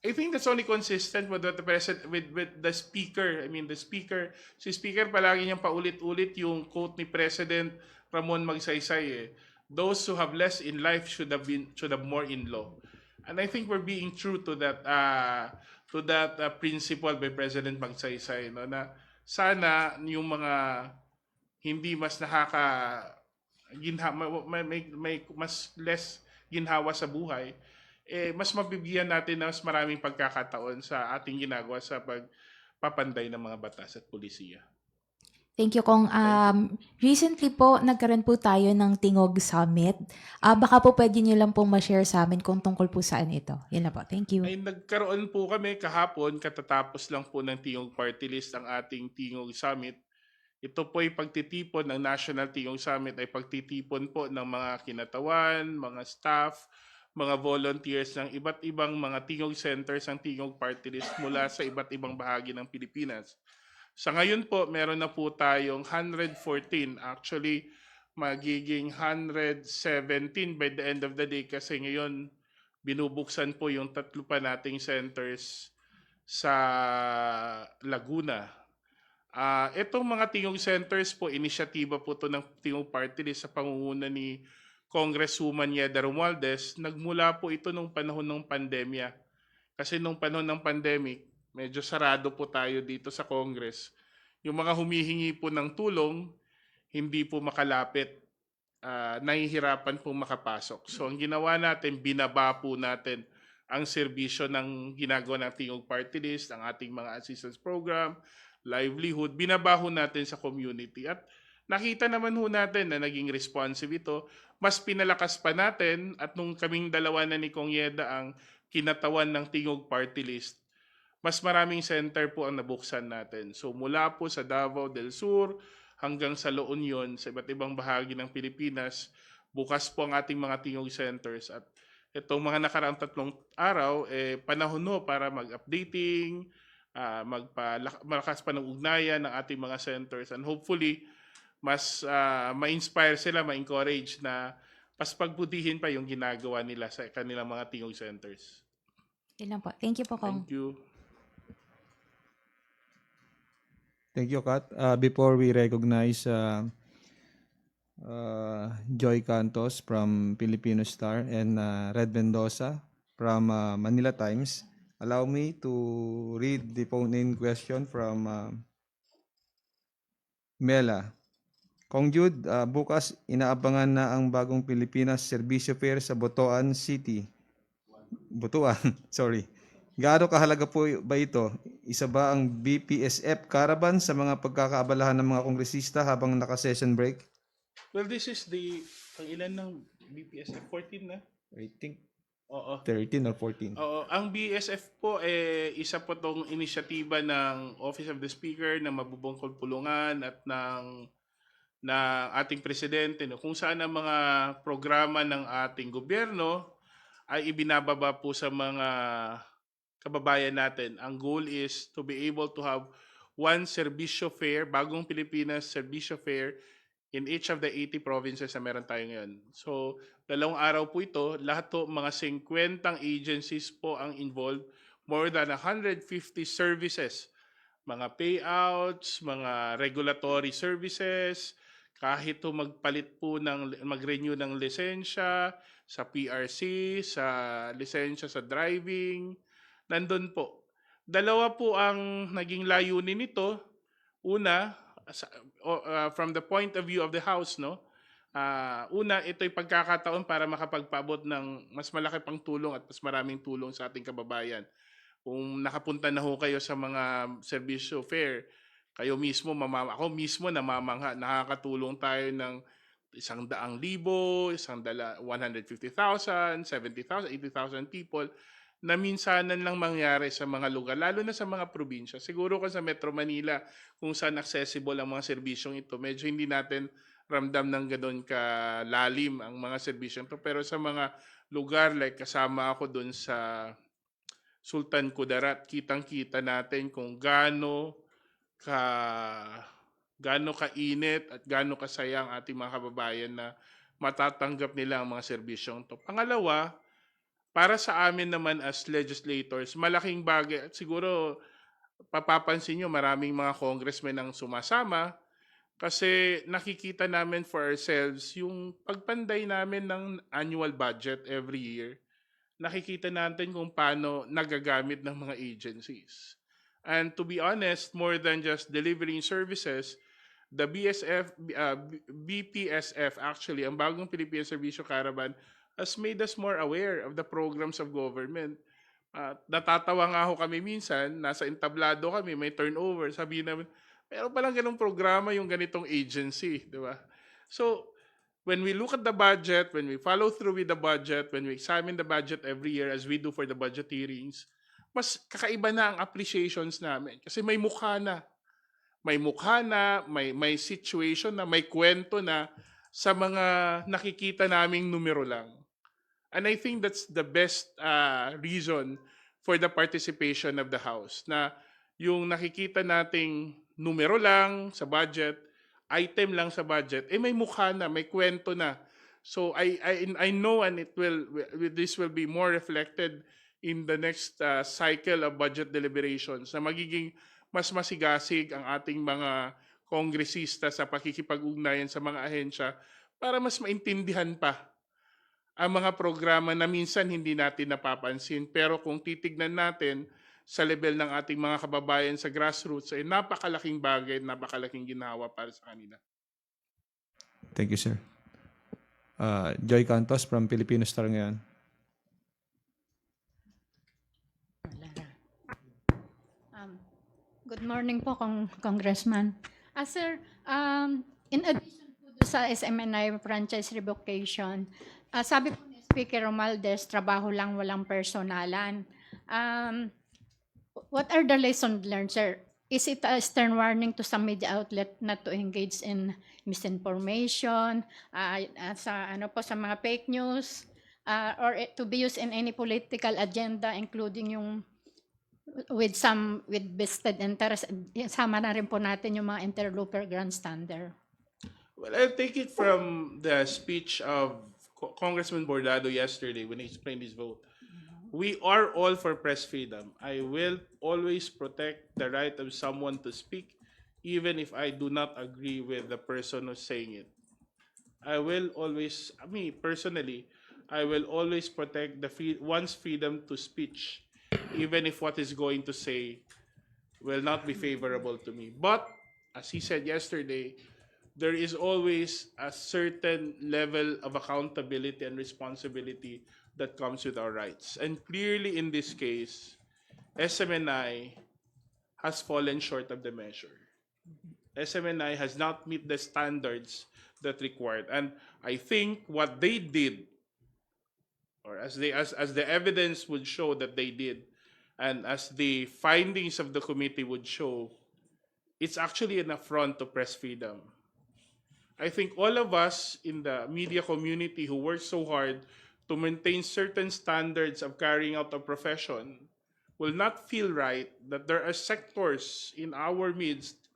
I think that's only consistent with what the president, with the speaker. I mean, si speaker palagi niyang paulit-ulit yung quote ni President Ramon Magsaysay. Those who have less in life should have more in law. And I think we're being true to that principle by President Magsaysay, no, na sana yung mga hindi mas may mas less ginhawa sa buhay, mas mabibigyan natin ng mas maraming pagkakataon sa ating ginagawa sa pagpapanday ng mga batas at pulisiya. Thank you, Kong. Recently po, nagkaroon po tayo ng Tingog Summit. Baka po pwede niyo lang pong ma-share sa amin kung tungkol po saan ito. Yan na po. Thank you. Ay, nagkaroon po kami kahapon, katatapos lang po ng Tingog Party List ang ating Tingog Summit. Ito po ay pagtitipon ng National Tingog Summit, ay pagtitipon po ng mga kinatawan, mga staff, mga volunteers ng iba't ibang mga Tingog centers ng Tingog Party List mula sa iba't ibang bahagi ng Pilipinas. Sa ngayon po, meron na po tayong 114. Actually, magiging 117 by the end of the day kasi ngayon binubuksan po yung 3 pa nating centers sa Laguna. Itong mga Tingog centers po, inisyatiba po to ng Tingog Party List sa pangunguna ni Congresswoman Yeda Romualdez. Nagmula po ito nung panahon ng pandemya. Kasi nung panahon ng pandemic, medyo sarado po tayo dito sa Congress. Yung mga humihingi po ng tulong, hindi po makalapit, nahihirapan po makapasok. So ang ginawa natin, binaba po natin ang serbisyo ng ginagawa ng Tingog Party List, ang ating mga assistance program, livelihood, binabaho natin sa community. At nakita naman ho natin na naging responsive ito. Mas pinalakas pa natin at nung kaming dalawa na ni Kong Yeda ang kinatawan ng Tingog Party List, mas maraming center po ang nabuksan natin. So mula po sa Davao del Sur hanggang sa La Union, sa iba't ibang bahagi ng Pilipinas, bukas po ang ating mga Tingog centers. At itong mga nakaraang 3 araw, panahon no para mag-updating, malakas pa ng ugnayan ng ating mga centers. And hopefully, mas ma-inspire sila, ma-encourage na mas pagbutihin pa yung ginagawa nila sa kanilang mga Tingog centers. Yun lang po. Thank you po, Kong. Thank you. Thank you, Kat. Before we recognize Joy Cantos from Filipino Star and Red Mendoza from Manila Times, allow me to read the phone-in question from Mela. Kong Jude, bukas inaabangan na ang bagong Pilipinas Servicio Fair sa Butuan City. Butuan, sorry. Gaano kahalaga po ba ito? Isa ba ang BPSF Caravan sa mga pagkakaabalahan ng mga kongresista habang naka-session break? Well, this is ang ilan ng BPSF? 14 na? I think Oo. 13 or 14. Oo. Ang BSF po, isa po tong inisyatiba ng Office of the Speaker na mabubungkol pulungan at ng ating presidente, no? Kung saan ang mga programa ng ating gobyerno ay ibinababa po sa mga kababayan natin. Ang goal is to be able to have one Servicio Fair, bagong Pilipinas Servicio Fair in each of the 80 provinces na meron tayo ngayon. So, 2 araw po ito, lahat to mga 50 agencies po ang involved, more than 150 services, mga payouts, mga regulatory services, kahit to mag-renew ng lisensya sa PRC, sa lisensya sa driving, nandun po. 2 po ang naging layunin nito. Una, from the point of view of the House, no? Una, ito'y pagkakataon para makapagpaabot ng mas malaki pang tulong at mas maraming tulong sa ating kababayan. Kung nakapunta na ho kayo sa mga Servicio Fair, kayo mismo, ako mismo namamangha, nakakatulong tayo ng 100,000, 150,000, 70,000, 80,000 people na minsanan lang mangyari sa mga lugar, lalo na sa mga probinsya. Siguro kung sa Metro Manila, kung saan accessible ang mga serbisyong ito, medyo hindi natin ramdam ng gano'n kalalim ang mga serbisyong ito. Pero sa mga lugar, like kasama ako doon sa Sultan Kudarat, kitang-kita natin kung gaano kainit at gaano kasaya ang ating mga kababayan na matatanggap nila ang mga serbisyong ito. Pangalawa, para sa amin naman as legislators, malaking bagay at siguro papapansin nyo maraming mga congressmen ang sumasama kasi nakikita namin for ourselves yung pagpanday namin ng annual budget every year. Nakikita natin kung paano nagagamit ng mga agencies. And to be honest, more than just delivering services, the BPSF actually, ang bagong Philippine Servicio Caravan, has made us more aware of the programs of government. Natatawa nga ako kami minsan, nasa entablado kami, may turnover, sabihin namin, meron palang ganung programa yung ganitong agency, di ba? So, when we look at the budget, when we follow through with the budget, when we examine the budget every year as we do for the budget hearings, mas kakaiba na ang appreciations namin. Kasi may mukha na. May mukha na, may situation na, may kwento na sa mga nakikita naming numero lang. And I think that's the best reason for the participation of the House. Na yung nakikita nating numero lang sa budget, item lang sa budget, may mukha na, may kwento na. So I know and this will be more reflected in the next cycle of budget deliberations na magiging mas masigasig ang ating mga kongresista sa pakikipag-ugnayan sa mga ahensya para mas maintindihan pa ang mga programa na minsan hindi natin napapansin. Pero kung titignan natin sa level ng ating mga kababayan sa grassroots, ay napakalaking bagay, napakalaking ginawa para sa kanila. Thank you, sir. Joy Cantos from Filipino Star ngayon. Good morning po, Congressman. Sir, In addition po doon sa SMNI franchise revocation, sabi po ni Speaker Romualdez, trabaho lang, walang personalan. What are the lessons learned, sir? Is it a stern warning to some media outlet not to engage in misinformation, sa mga fake news, or to be used in any political agenda, including yung with vested interest? Sama na rin po natin yung mga interloper grandstander. Well, I'll take it from the speech of Congressman Bordado yesterday when he explained his vote. We are all for press freedom. I will always protect the right of someone to speak, even if I do not agree with the person who's saying it. I will always, me personally, I will always protect one's freedom to speech, even if what is going to say will not be favorable to me. But, as he said yesterday, there is always a certain level of accountability and responsibility that comes with our rights. And clearly in this case, SMNI has fallen short of the measure. SMNI has not met the standards that required. And I think what they did, or as the evidence would show that they did, and as the findings of the committee would show, it's actually an affront to press freedom. I think all of us in the media community who work so hard to maintain certain standards of carrying out a profession will not feel right that there are sectors in our midst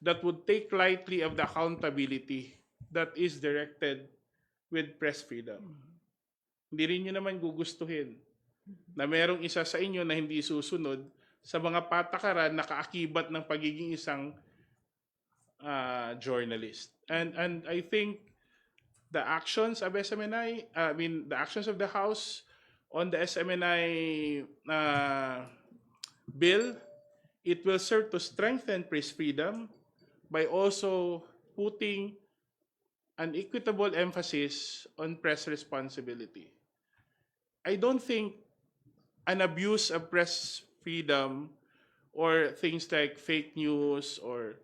that would take lightly of the accountability that is directed with press freedom. Hindi rin nyo naman gugustuhin na merong isa sa inyo na hindi susunod sa mga patakaran na kaakibat ng pagiging isang journalist. And I think the actions of SMNI, the actions of the House on the SMNI bill, it will serve to strengthen press freedom by also putting an equitable emphasis on press responsibility. I don't think an abuse of press freedom or things like fake news or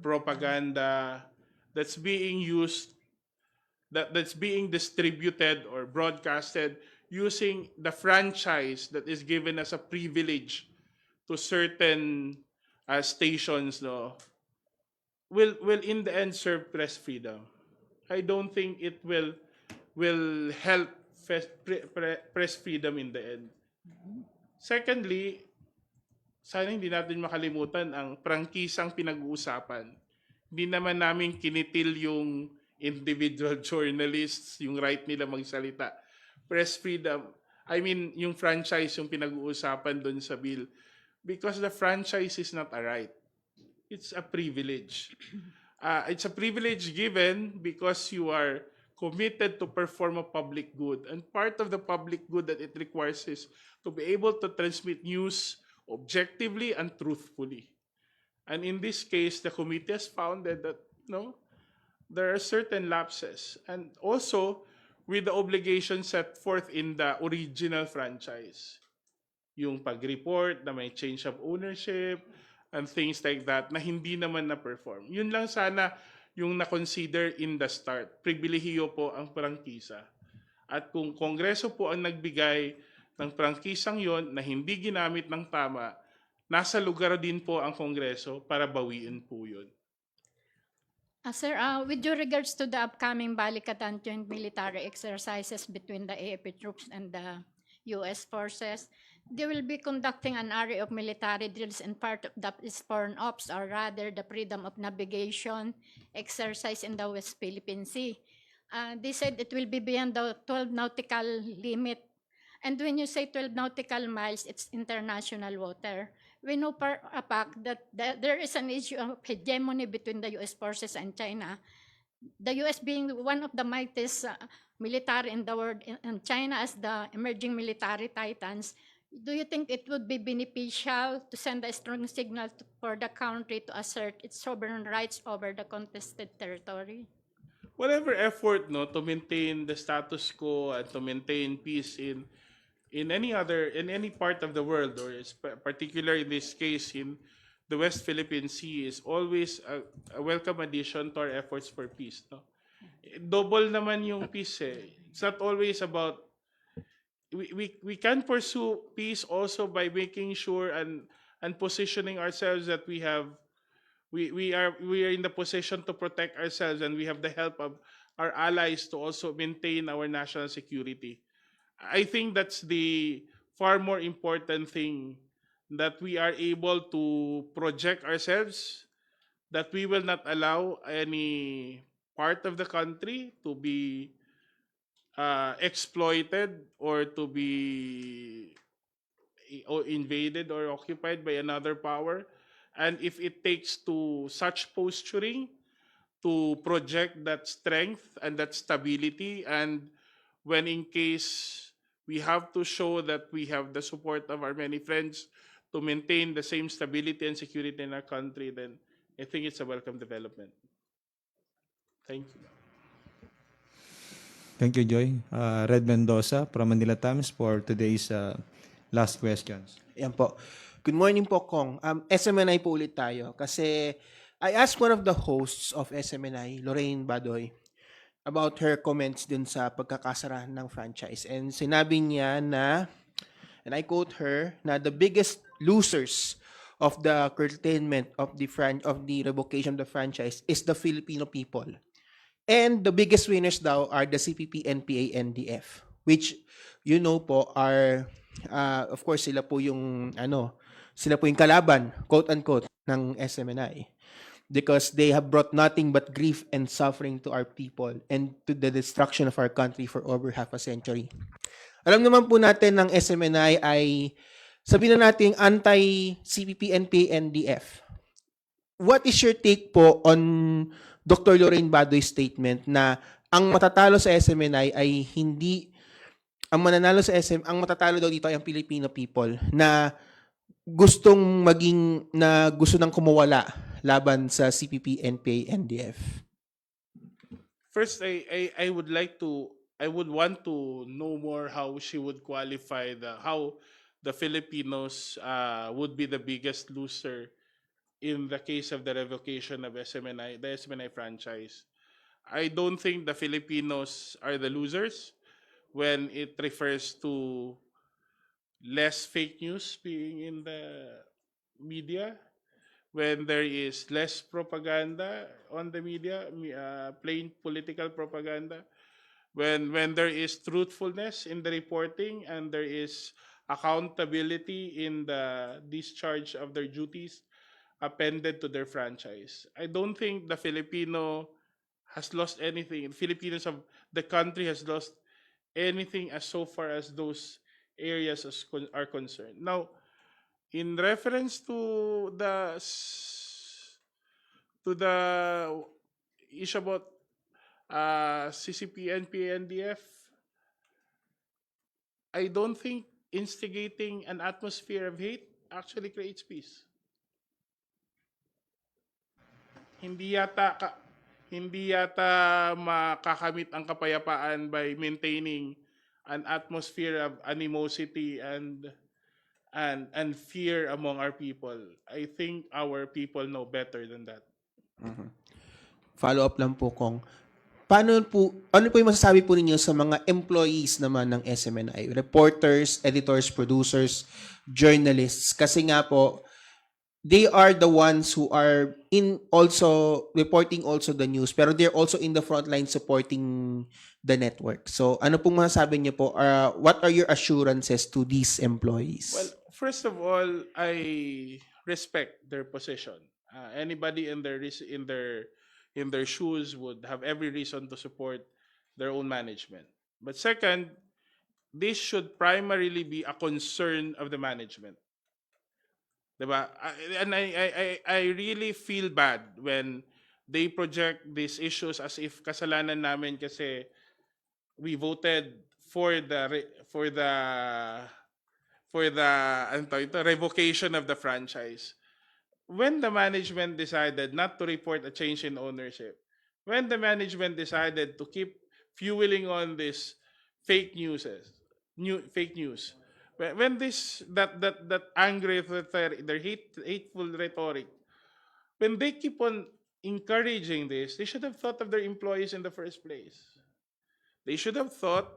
propaganda that's being used, that's being distributed or broadcasted using the franchise that is given as a privilege to certain stations, no, will in the end serve press freedom. I don't think it will help press freedom in the end. Secondly, sana hindi natin makalimutan ang prangkisang pinag-uusapan. Hindi naman namin kinitil yung individual journalists, yung right nila magsalita. Press freedom, yung franchise yung pinag-uusapan doon sa bill. Because the franchise is not a right. It's a privilege. It's a privilege given because you are committed to perform a public good. And part of the public good that it requires is to be able to transmit news objectively and truthfully. And in this case, the committee has found that there are certain lapses. And also, with the obligation set forth in the original franchise. Yung pag-report na may change of ownership and things like that na hindi naman na-perform. Yun lang sana yung na-consider in the start. Pribilehiyo po ang prangkisa. At kung Kongreso po ang nagbigay ng prangkisang yon na hindi ginamit ng tama, nasa lugar din po ang Kongreso para bawiin po yun. Sir, with due regards to the upcoming Balikatan joint military exercises between the AFP troops and the U.S. forces, they will be conducting an array of military drills, and part of that is foreign ops, or rather the freedom of navigation exercise in the West Philippine Sea. They said it will be beyond the 12 nautical limit. And when you say 12 nautical miles, it's international water. We know for a fact that there is an issue of hegemony between the U.S. forces and China. The U.S. being one of the mightiest military in the world, and China as the emerging military titans, do you think it would be beneficial to send a strong signal for the country to assert its sovereign rights over the contested territory? Whatever effort to maintain the status quo and to maintain peace in any part of the world, or particularly in this case in the West Philippine Sea is always a welcome addition to our efforts for peace. No? Double naman yung peace eh. It's not always about we can pursue peace also by making sure and positioning ourselves that we are in the position to protect ourselves, and we have the help of our allies to also maintain our national security. I think that's the far more important thing, that we are able to project ourselves, that we will not allow any part of the country to be exploited or to be invaded or occupied by another power. And if it takes to such posturing to project that strength and that stability, and when in case we have to show that we have the support of our many friends to maintain the same stability and security in our country, then I think it's a welcome development. Thank you. Thank you, Joy. Red Mendoza from Manila Times for today's last questions. Ayan po. Good morning po, Kong. SMNI po ulit tayo kasi I asked one of the hosts of SMNI, Lorraine Badoy, about her comments dun sa pagkakasara ng franchise. And sinabi niya na, and I quote her, na the biggest losers of the curtailment of the revocation of the franchise is the Filipino people. And the biggest winners daw are the CPP, NPA, NDF, which you know po are of course sila po yung kalaban, quote unquote, ng SMNI, because they have brought nothing but grief and suffering to our people and to the destruction of our country for over half a century. Alam naman po natin ng SMNI ay sabihin na natin anti-CPP, NPA, NDF. What is your take po on Dr. Lorraine Badoy's statement na ang matatalo sa SMNI ay hindi ang mananalo sa ang matatalo daw dito ay ang Filipino people na gusto nang kumawala laban sa CPP, NPA, NDF? First, I would want to know more how she would qualify how the Filipinos would be the biggest loser in the case of the revocation of the SMNI franchise. I don't think the Filipinos are the losers when it refers to less fake news being in the media, when there is less propaganda on the media, plain political propaganda, when there is truthfulness in the reporting and there is accountability in the discharge of their duties appended to their franchise. I don't think the Filipino has lost anything. Filipinos of the country has lost anything as so far as those areas are concerned. Now, in reference to the issue about CCP, NPA, NDF, I don't think instigating an atmosphere of hate actually creates peace. Hindi yata makakamit ang kapayapaan by maintaining an atmosphere of animosity and fear among our people. I think our people know better than that. Follow up lang po, Kong. Ano po yung masasabi po ninyo sa mga employees naman ng SMNI? Reporters, editors, producers, journalists. Kasi nga po, they are the ones who are reporting also the news, pero they're also in the front line supporting the network. So ano pong masasabi niyo po? What are your assurances to these employees? Well, first of all, I respect their position. Anybody in their shoes would have every reason to support their own management. But second, this should primarily be a concern of the management. Diba? And I really feel bad when they project these issues as if kasalanan namin kasi we voted for the revocation of the franchise. When the management decided not to report a change in ownership, when the management decided to keep fueling on this fake news, when that angry rhetoric, their hateful rhetoric, when they keep on encouraging this, they should have thought of their employees in the first place. They should have thought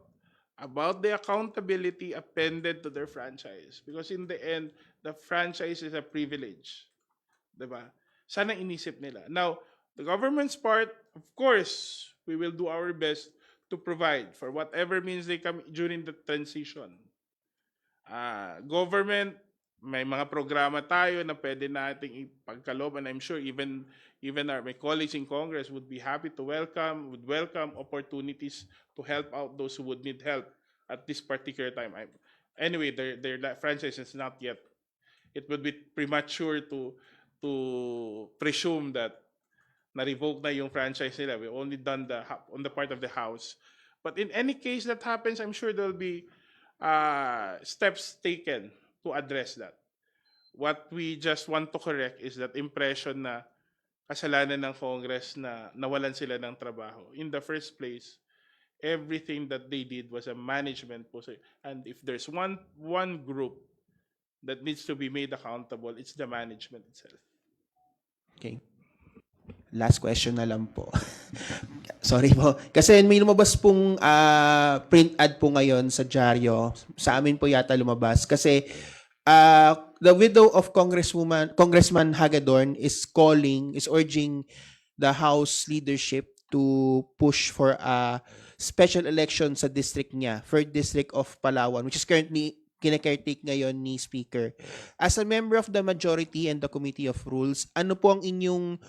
about the accountability appended to their franchise, because in the end, the franchise is a privilege. Diba? Sana inisip nila. Now, the government's part, of course, we will do our best to provide for whatever means they come during the transition. Government, may mga programa tayo na pwede nating ipagkaloob, and I'm sure even my colleagues in Congress would be happy to welcome opportunities to help out those who would need help at this particular time. Anyway, their franchise is not yet. It would be premature to presume that na-revoke na yung franchise nila. We only done on the part of the House. But in any case that happens, I'm sure there'll be steps taken to address that. What we just want to correct is that impression na kasalanan ng Congress na nawalan sila ng trabaho. In the first place, everything that they did was a management position. And if there's one group that needs to be made accountable, it's the management itself. Okay. Last question na lang po. Sorry po. Kasi may lumabas pong print ad po ngayon sa dyaryo. Sa amin po yata lumabas. Kasi the widow of Congressman Hagedorn is urging the House leadership to push for a special election sa district niya, 3rd District of Palawan, which is currently kine-caretake ngayon ni Speaker. As a member of the majority and the Committee of Rules, ano po ang inyong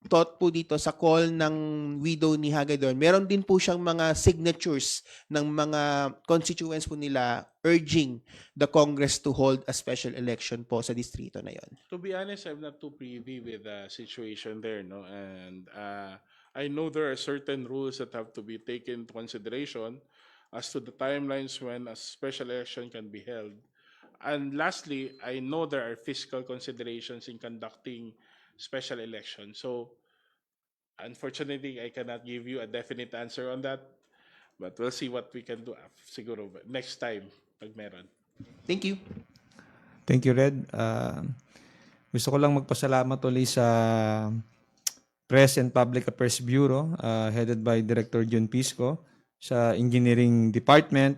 thought po dito sa call ng widow ni Hagedorn? Meron din po siyang mga signatures ng mga constituents po nila urging the Congress to hold a special election po sa distrito na yon. To be honest, I'm not too privy with the situation there, no? And I know there are certain rules that have to be taken into consideration as to the timelines when a special election can be held. And lastly, I know there are fiscal considerations in conducting special elections. So, unfortunately, I cannot give you a definite answer on that. But we'll see what we can do siguro next time pag meron. Thank you. Thank you, Red. Gusto ko lang magpasalamat ulit sa Press and Public Affairs Bureau, headed by Director Jun Pisco, sa Engineering Department,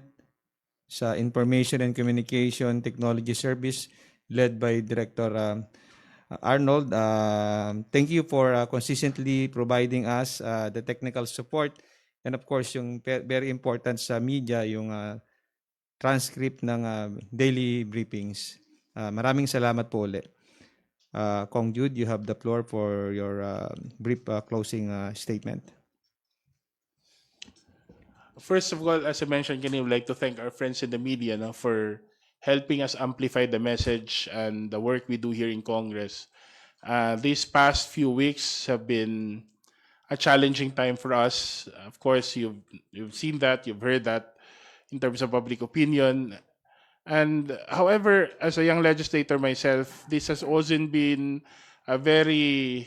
sa Information and Communication Technology Service, led by Director Arnold. Thank you for consistently providing us the technical support, and of course, yung very important sa media, yung transcript ng daily briefings. Maraming salamat po ulit. Kong Jude, you have the floor for your brief closing statement. First of all, as I mentioned, I would like to thank our friends in the media for helping us amplify the message and the work we do here in Congress. These past few weeks have been a challenging time for us. Of course, you've seen that, you've heard that in terms of public opinion. And however, as a young legislator myself, this has also been a very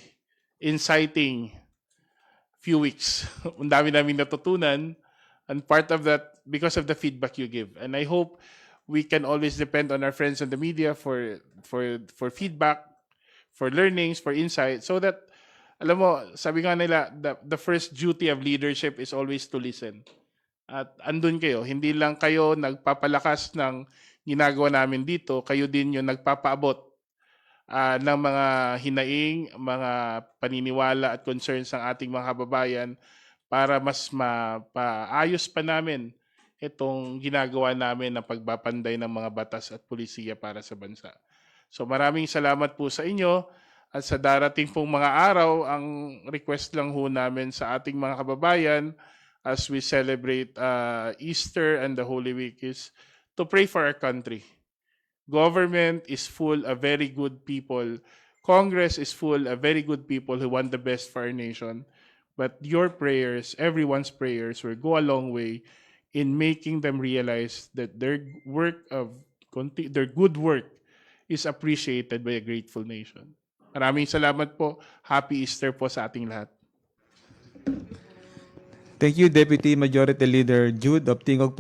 inciting few weeks. Ang dami naming natutunan, and part of that because of the feedback you give. And I hope we can always depend on our friends in the media for feedback, for learnings, for insight, so that, alam mo, sabi nga nila, the first duty of leadership is always to listen. At andun kayo, hindi lang kayo nagpapalakas ng ginagawa namin dito, kayo din yung nagpapaabot ng mga hinaing, mga paniniwala at concerns ng ating mga kababayan para mas mapaayos pa namin itong ginagawa namin na pagpapanday ng mga batas at pulisiya para sa bansa. So maraming salamat po sa inyo, at sa darating pong mga araw, ang request lang ho namin sa ating mga kababayan as we celebrate Easter and the Holy Week is to pray for our country. Government is full of very good people. Congress is full of very good people who want the best for our nation. But your prayers, everyone's prayers, will go a long way in making them realize that their good work is appreciated by a grateful nation. Maraming salamat po. Happy Easter po sa ating lahat. Thank you, Deputy Majority Leader Jude of Tingog